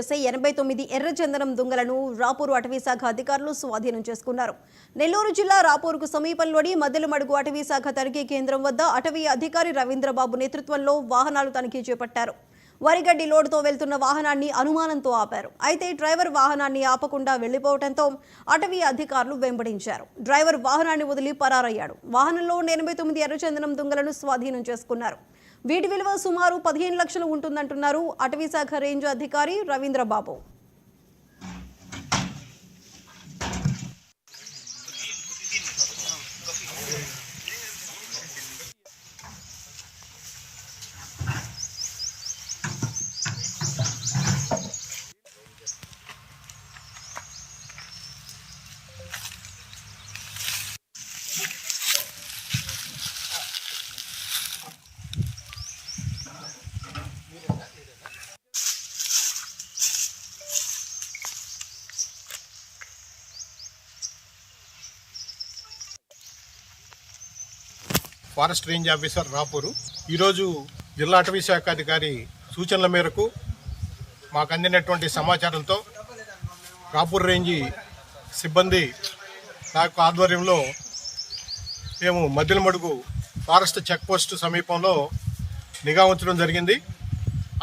89 ఎర్రచందనం దుంగలను రాపూరు అటవీశాఖ అధికారులు స్వాధీనం చేసుకున్నారు. నెల్లూరు జిల్లా రాపూరుకు సమీపంలోని మద్దెలమడుగు అటవీశాఖ తనిఖీ కేంద్రం వద్ద అటవీ అధికారి రవీంద్రబాబు నేతృత్వంలో వాహనాలు తనిఖీ చేపట్టారు. వరిగడ్డి లోడుతో వెళ్తున్న వాహనాన్ని అనుమానంతో ఆపారు. అయితే డ్రైవర్ వాహనాన్ని ఆపకుండా వెళ్లిపోవడంతో అటవీ అధికారులు వెంబడించారు. డ్రైవర్ వాహనాన్ని వదిలి పరారయ్యాడు. వాహనంలో 89 ఎర్రచందనం దుంగలను స్వాధీనం చేసుకున్నారు. వీటి విలువ సుమారు 15 లక్షలు ఉంటుందంటున్నారు అటవీశాఖ రేంజ్ అధికారి Ravindra Babu. Forest range officer Rapur ఈరోజు జిల్లా అటవీ శాఖ అధికారి సూచనల మేరకు మాకు అందినటువంటి సమాచారంతో రాపూర్ రేంజ్ సిబ్బంది నాకు ఆధ్వర్యంలో మేము మద్దెలమడుగు ఫారెస్ట్ చెక్ పోస్ట్ సమీపంలో నిఘా ఉంచడం జరిగింది.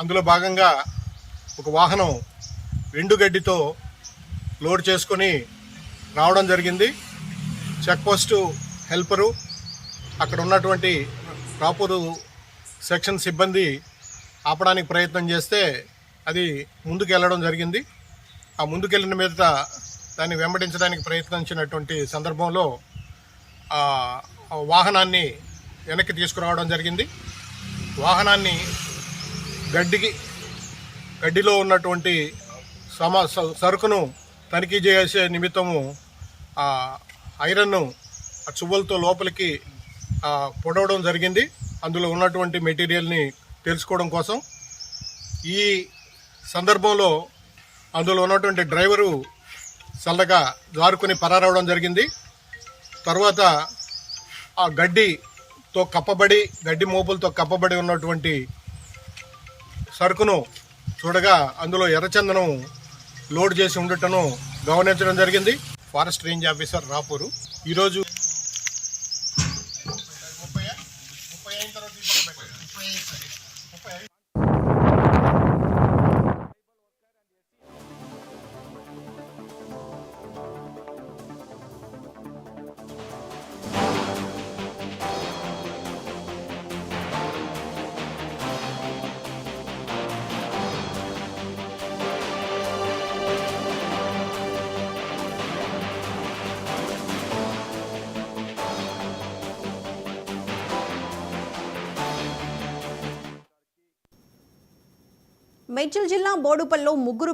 అందులో భాగంగా ఒక వాహనం ఎండుగడ్డితో లోడ్ చేసుకొని రావడం జరిగింది. చెక్ పోస్టు హెల్పరు అక్కడ ఉన్నటువంటి రాపూరు సెక్షన్ సిబ్బంది ఆపడానికి ప్రయత్నం చేస్తే అది ముందుకు వెళ్ళడం జరిగింది. ఆ ముందుకెళ్ళిన మీద దాన్ని వెంబడించడానికి ప్రయత్నించినటువంటి సందర్భంలో వాహనాన్ని వెనక్కి తీసుకురావడం జరిగింది. వాహనాన్ని గడ్డిలో ఉన్నటువంటి సరుకును తనిఖీ చేసే నిమిత్తము ఐరన్ను చువ్వలతో లోపలికి పొడవడం జరిగింది. అందులో ఉన్నటువంటి మెటీరియల్ని తెలుసుకోవడం కోసం. ఈ సందర్భంలో అందులో ఉన్నటువంటి డ్రైవరు చల్లగా జారుకుని పరారవడం జరిగింది. తర్వాత ఆ గడ్డి మోపులతో కప్పబడి ఉన్నటువంటి సరుకును చూడగా అందులో ఎర్రచందనం లోడ్ చేసి ఉండటను గమనించడం జరిగింది. ఫారెస్ట్ రేంజ్ ఆఫీసర్ రాపూరు ఈరోజు మేడ్చల్ జిల్లా బోడుపల్లో ముగ్గురు